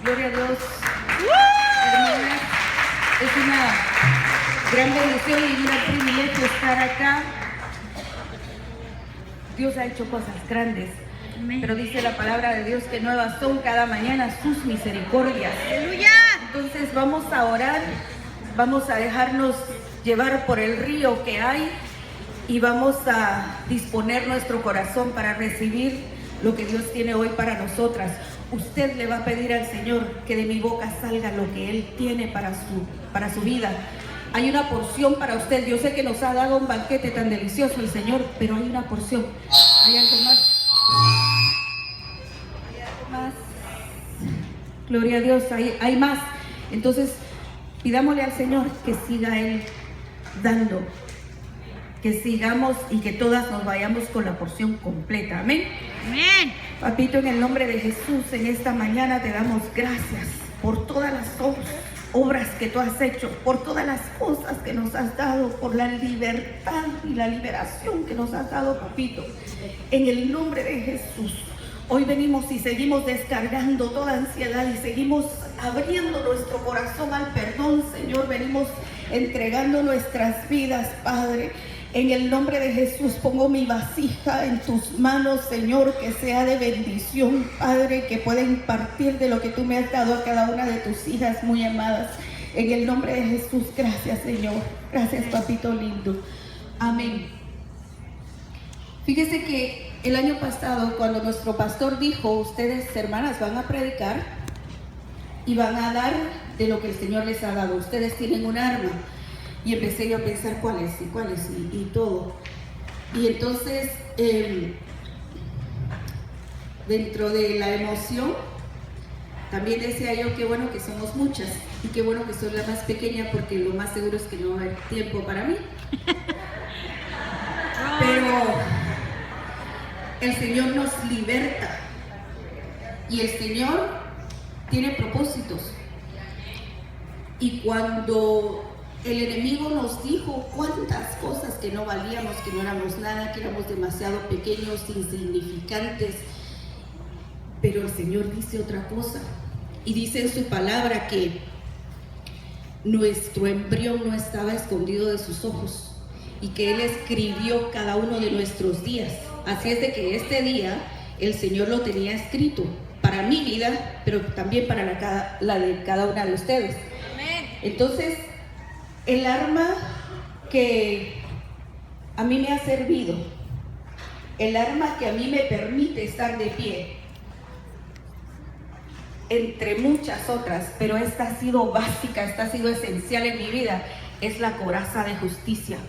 Gloria a Dios. Hermanas, es una gran bendición y un gran privilegio estar acá. Dios ha hecho cosas grandes, pero dice la palabra de Dios que nuevas son cada mañana sus misericordias. ¡Aleluya! Entonces vamos a orar, vamos a dejarnos llevar por el río que hay y vamos a disponer nuestro corazón para recibir lo que Dios tiene hoy para nosotras. Usted le va a pedir al Señor que de mi boca salga lo que Él tiene para su vida. Hay una porción para usted. Yo sé que nos ha dado un banquete tan delicioso el Señor, pero hay una porción. Hay algo más. Hay algo más. Gloria a Dios, hay más. Entonces, pidámosle al Señor que siga Él dando. Que sigamos y que todas nos vayamos con la porción completa. Amén. Amén. Papito, en el nombre de Jesús, en esta mañana te damos gracias por todas las obras que tú has hecho, por todas las cosas que nos has dado, por la libertad y la liberación que nos has dado, papito. En el nombre de Jesús, hoy venimos y seguimos descargando toda ansiedad y seguimos abriendo nuestro corazón al perdón, Señor. Venimos entregando nuestras vidas, Padre. En el nombre de Jesús pongo mi vasija en tus manos, Señor, que sea de bendición, Padre, que pueda impartir de lo que tú me has dado a cada una de tus hijas muy amadas. En el nombre de Jesús, gracias, Señor. Gracias, papito lindo. Amén. Fíjese que el año pasado, cuando nuestro pastor dijo, ustedes, hermanas, van a predicar y van a dar de lo que el Señor les ha dado. Ustedes tienen un arma. Y empecé yo a pensar cuáles y todo. Y entonces, dentro de la emoción, también decía yo, qué bueno que somos muchas. Y qué bueno que soy la más pequeña, porque lo más seguro es que no va a haber tiempo para mí. Pero el Señor nos liberta. Y el Señor tiene propósitos. Y cuando el enemigo nos dijo cuántas cosas que no valíamos, que no éramos nada, que éramos demasiado pequeños, insignificantes. Pero el Señor dice otra cosa. Y dice en su palabra que nuestro embrión no estaba escondido de sus ojos y que Él escribió cada uno de nuestros días. Así es de que este día el Señor lo tenía escrito para mi vida, pero también para la de cada una de ustedes. Entonces, el arma que a mí me ha servido, el arma que a mí me permite estar de pie, entre muchas otras, pero esta ha sido básica, esta ha sido esencial en mi vida, es la coraza de justicia.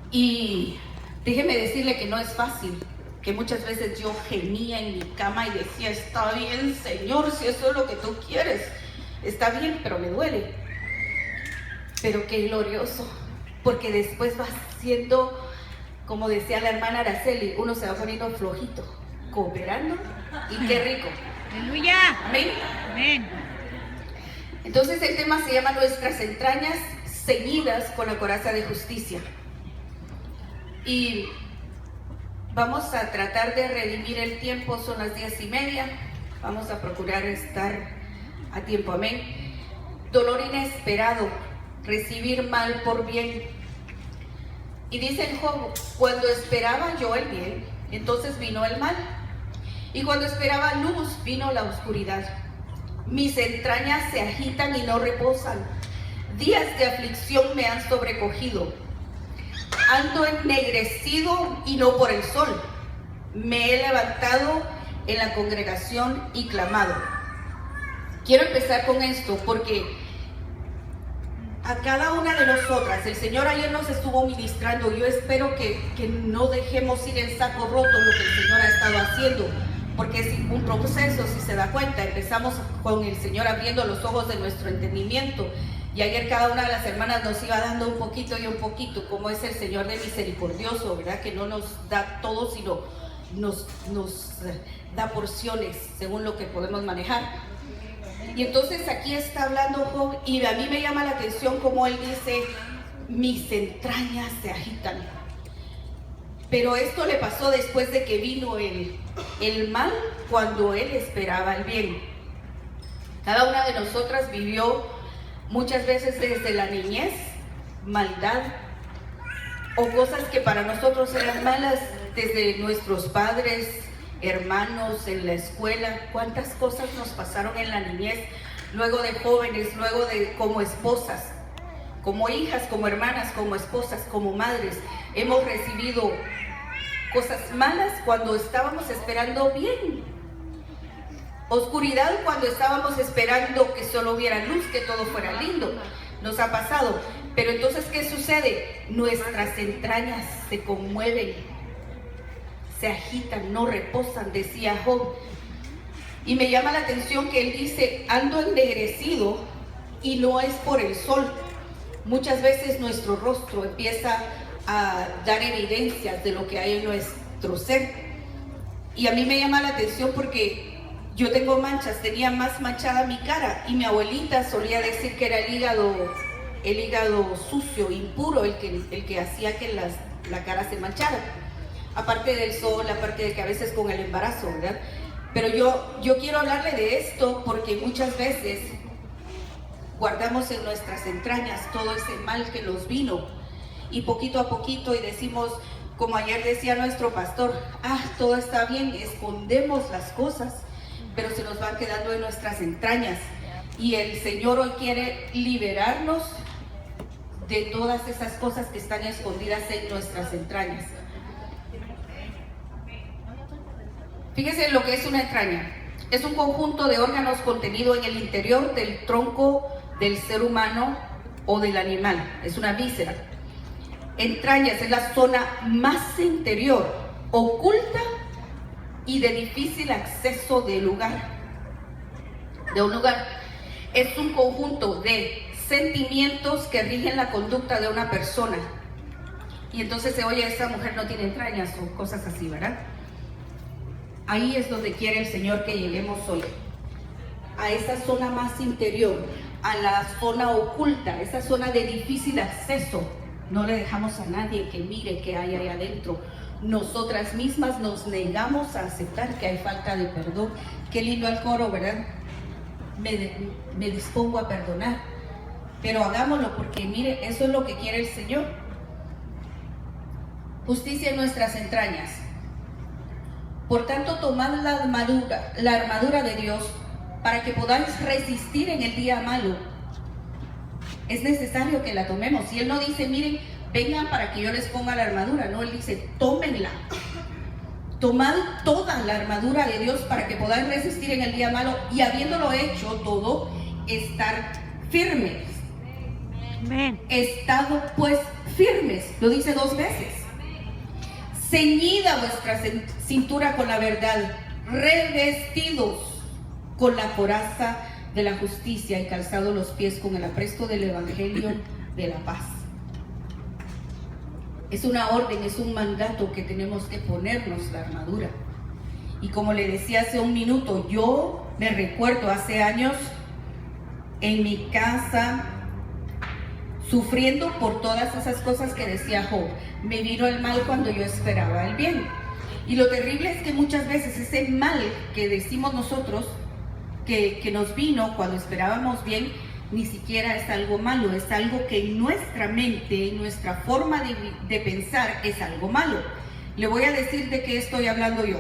Y déjeme decirle que no es fácil, que muchas veces yo gemía en mi cama y decía, está bien, Señor, si eso es lo que tú quieres, está bien, pero me duele. Pero qué glorioso, porque después va siendo, como decía la hermana Araceli, uno se va poniendo flojito, cooperando, y qué rico. ¡Aleluya! Amén. Amén. Entonces el tema se llama Nuestras entrañas ceñidas con la coraza de justicia. Y vamos a tratar de redimir el tiempo, son las 10:30, vamos a procurar estar a tiempo. Amén. Dolor inesperado. Recibir mal por bien. Y dice en Job, cuando esperaba yo el bien, entonces vino el mal. Y cuando esperaba luz, vino la oscuridad. Mis entrañas se agitan y no reposan. Días de aflicción me han sobrecogido. Ando ennegrecido y no por el sol. Me he levantado en la congregación y clamado. Quiero empezar con esto porque a cada una de nosotras, el Señor ayer nos estuvo ministrando. Yo espero que no dejemos ir en saco roto lo que el Señor ha estado haciendo, porque es un proceso, si se da cuenta. Empezamos con el Señor abriendo los ojos de nuestro entendimiento, y ayer cada una de las hermanas nos iba dando un poquito y un poquito, como es el Señor de misericordioso, ¿verdad? Que no nos da todo, sino nos da porciones según lo que podemos manejar. Y entonces aquí está hablando Job, y a mí me llama la atención como él dice, mis entrañas se agitan. Pero esto le pasó después de que vino el mal cuando él esperaba el bien. Cada una de nosotras vivió muchas veces desde la niñez maldad o cosas que para nosotros eran malas desde nuestros padres, hermanos, en la escuela. Cuántas cosas nos pasaron en la niñez, luego de jóvenes, luego de como esposas, como hijas, como hermanas, como esposas, como madres. Hemos recibido cosas malas cuando estábamos esperando bien. Oscuridad cuando estábamos esperando que solo hubiera luz, que todo fuera lindo. Nos ha pasado. Pero entonces, ¿qué sucede? Nuestras entrañas se conmueven, se agitan, no reposan, decía Job. Y me llama la atención que él dice, ando ennegrecido y no es por el sol. Muchas veces nuestro rostro empieza a dar evidencias de lo que hay en nuestro ser. Y a mí me llama la atención porque yo tengo manchas, tenía más manchada mi cara, y mi abuelita solía decir que era el hígado sucio, impuro, el que hacía que la cara se manchara. Aparte del sol, aparte de que a veces con el embarazo, ¿verdad? Pero yo quiero hablarle de esto porque muchas veces guardamos en nuestras entrañas todo ese mal que nos vino. Y poquito a poquito, y decimos, como ayer decía nuestro pastor, todo está bien, escondemos las cosas, pero se nos van quedando en nuestras entrañas. Y el Señor hoy quiere liberarnos de todas esas cosas que están escondidas en nuestras entrañas. Fíjese lo que es una entraña. Es un conjunto de órganos contenido en el interior del tronco del ser humano o del animal. Es una víscera. Entrañas es la zona más interior, oculta y de difícil acceso de un lugar. Es un conjunto de sentimientos que rigen la conducta de una persona. Y entonces se oye, esa mujer no tiene entrañas o cosas así, ¿verdad? Ahí es donde quiere el Señor que lleguemos hoy, a esa zona más interior, a la zona oculta, esa zona de difícil acceso. No le dejamos a nadie que mire qué hay ahí adentro. Nosotras mismas nos negamos a aceptar que hay falta de perdón. Qué lindo el coro, ¿verdad? Me dispongo a perdonar. Pero hagámoslo porque mire, eso es lo que quiere el Señor. Justicia en nuestras entrañas. Por tanto, tomad la armadura de Dios para que podáis resistir en el día malo. Es necesario que la tomemos. Y Él no dice, miren, vengan para que yo les ponga la armadura. No, Él dice, tómenla. Tomad toda la armadura de Dios para que podáis resistir en el día malo y habiéndolo hecho todo, estar firmes. Amén. Estad pues firmes. Lo dice 2 veces. Ceñida vuestra cintura con la verdad, revestidos con la coraza de la justicia y calzados los pies con el apresto del evangelio de la paz. Es una orden, es un mandato que tenemos que ponernos la armadura. Y como le decía hace un minuto, yo me recuerdo hace años en mi casa sufriendo por todas esas cosas que decía Job. Me vino el mal cuando yo esperaba el bien. Y lo terrible es que muchas veces ese mal que decimos nosotros que nos vino cuando esperábamos bien, ni siquiera es algo malo, es algo que en nuestra mente, en nuestra forma de pensar, es algo malo. Le voy a decir de qué estoy hablando yo.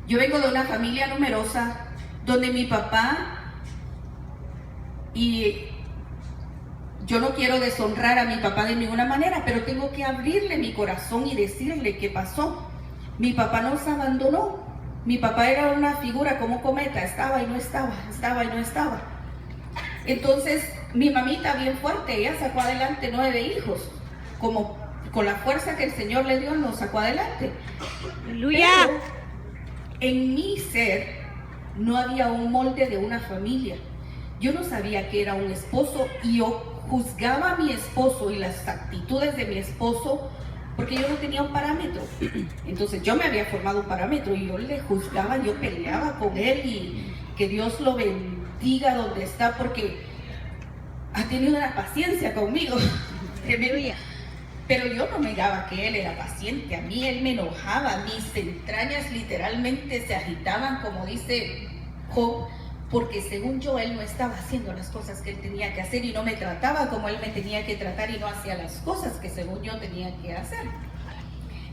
Yo vengo de una familia numerosa, donde mi papá, y yo no quiero deshonrar a mi papá de ninguna manera, pero tengo que abrirle mi corazón y decirle qué pasó. Mi papá nos abandonó. Mi papá era una figura como cometa, estaba y no estaba, estaba y no estaba. Entonces, mi mamita bien fuerte, ella sacó adelante 9 hijos, como con la fuerza que el Señor le dio, nos sacó adelante. Aleluya. Pero en mi ser no había un molde de una familia. Yo no sabía que era un esposo y yo juzgaba a mi esposo y las actitudes de mi esposo porque yo no tenía un parámetro. Entonces yo me había formado un parámetro y yo le juzgaba, yo peleaba con él y que Dios lo bendiga donde está porque ha tenido una paciencia conmigo. Pero yo no miraba que él era paciente. A mí él me enojaba, mis entrañas literalmente se agitaban, como dice Job, porque según yo él no estaba haciendo las cosas que él tenía que hacer y no me trataba como él me tenía que tratar y no hacía las cosas que según yo tenía que hacer.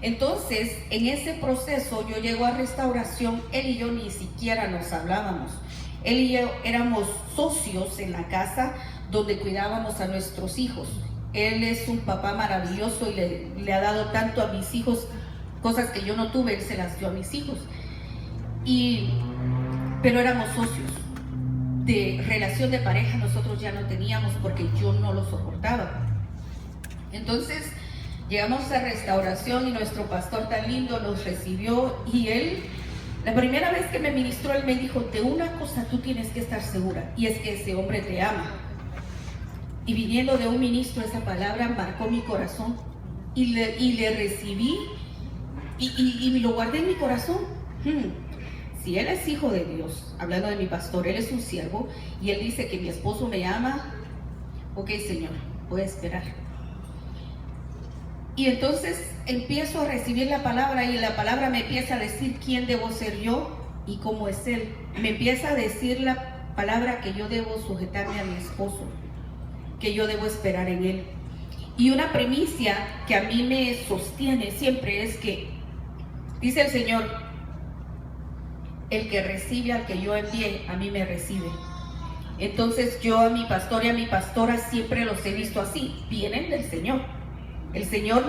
Entonces, en ese proceso yo llego a restauración, él y yo ni siquiera nos hablábamos. Él y yo éramos socios en la casa donde cuidábamos a nuestros hijos. Él es un papá maravilloso y le ha dado tanto a mis hijos, cosas que yo no tuve, él se las dio a mis hijos. Pero éramos socios. De relación de pareja nosotros ya no teníamos porque yo no lo soportaba. Entonces llegamos a restauración y nuestro pastor tan lindo nos recibió y él, la primera vez que me ministró, él me dijo, de una cosa tú tienes que estar segura y es que ese hombre te ama. Y viniendo de un ministro esa palabra marcó mi corazón y le recibí y lo guardé en mi corazón. Si él es hijo de Dios, hablando de mi pastor, él es un siervo y él dice que mi esposo me ama, ok Señor, voy a esperar. Y entonces empiezo a recibir la palabra y la palabra me empieza a decir quién debo ser yo y cómo es él. Me empieza a decir la palabra que yo debo sujetarme a mi esposo, que yo debo esperar en él. Y una primicia que a mí me sostiene siempre es que, dice el Señor, el que recibe al que yo envié, a mí me recibe. Entonces yo a mi pastor y a mi pastora siempre los he visto así, vienen del Señor. El Señor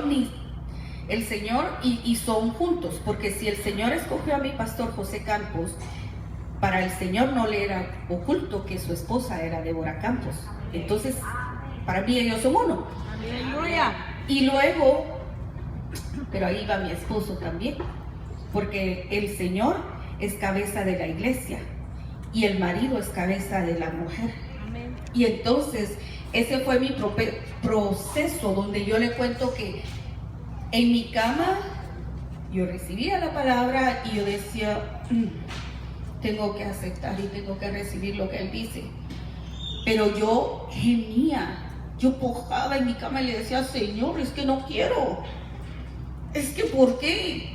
y son juntos, porque si el Señor escogió a mi pastor José Campos, para el Señor no le era oculto que su esposa era Débora Campos. Entonces, para mí ellos son uno. Aleluya. Y luego, pero ahí va mi esposo también, porque el Señor es cabeza de la iglesia y el marido es cabeza de la mujer. Amén. Y entonces ese fue mi proceso donde yo le cuento que en mi cama yo recibía la palabra y yo decía, tengo que aceptar y tengo que recibir lo que él dice. Pero yo gemía, yo pujaba en mi cama y le decía, Señor, es que no quiero, es que ¿por qué?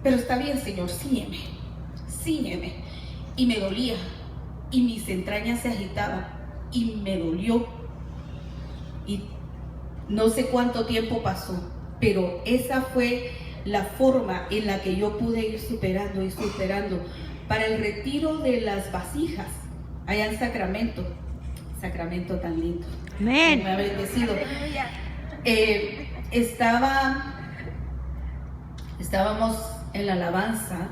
Pero está bien, Señor, sígueme. Y me dolía y mis entrañas se agitaban y me dolió y no sé cuánto tiempo pasó, pero esa fue la forma en la que yo pude ir superando. Para el retiro de las vasijas allá en Sacramento tan lindo, Amén. me ha bendecido. Estábamos en la alabanza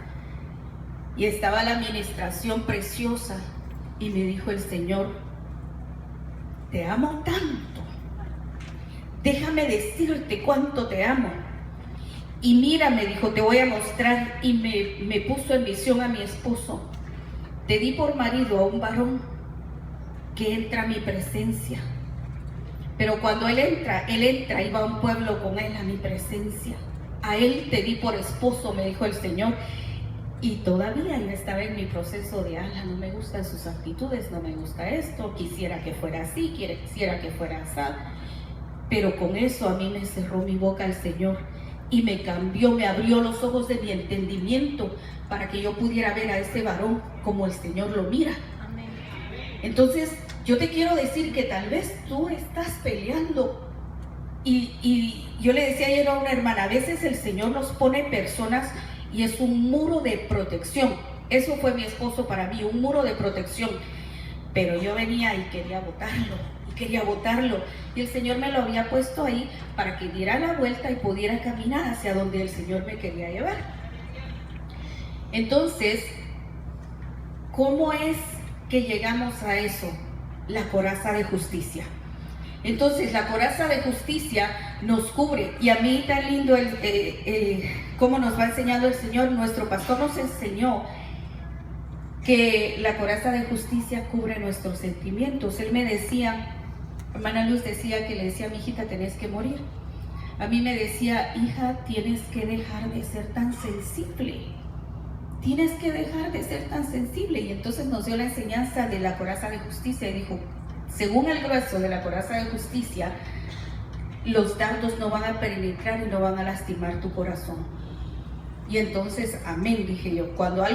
y estaba la administración preciosa y me dijo el Señor, te amo tanto, déjame decirte cuánto te amo. Y mira, me dijo, te voy a mostrar, y me puso en visión a mi esposo. Te di por marido a un varón que entra a mi presencia, pero cuando él entra y va a un pueblo con él a mi presencia. A él te di por esposo, me dijo el Señor. Y todavía yo estaba en mi proceso de, no me gustan sus actitudes, no me gusta esto, quisiera que fuera así, quisiera que fuera así. Pero con eso a mí me cerró mi boca el Señor y me cambió, me abrió los ojos de mi entendimiento para que yo pudiera ver a ese varón como el Señor lo mira. Amén. Entonces, yo te quiero decir que tal vez tú estás peleando y yo le decía ayer a una hermana, a veces el Señor nos pone personas y es un muro de protección. Eso fue mi esposo para mí, un muro de protección. Pero yo venía y quería botarlo. Y el Señor me lo había puesto ahí para que diera la vuelta y pudiera caminar hacia donde el Señor me quería llevar. Entonces, ¿cómo es que llegamos a eso? La coraza de justicia. Entonces la coraza de justicia nos cubre, y a mí tan lindo cómo nos va enseñando el Señor. Nuestro pastor nos enseñó que la coraza de justicia cubre nuestros sentimientos. Él me decía, hermana Luz decía que le decía a mi hijita, tenés que morir. A mí me decía, hija, tienes que dejar de ser tan sensible. Tienes que dejar de ser tan sensible. Y entonces nos dio la enseñanza de la coraza de justicia y dijo, según el grueso de la coraza de justicia, los dardos no van a penetrar y no van a lastimar tu corazón. Y entonces, amén, dije yo. Cuando algo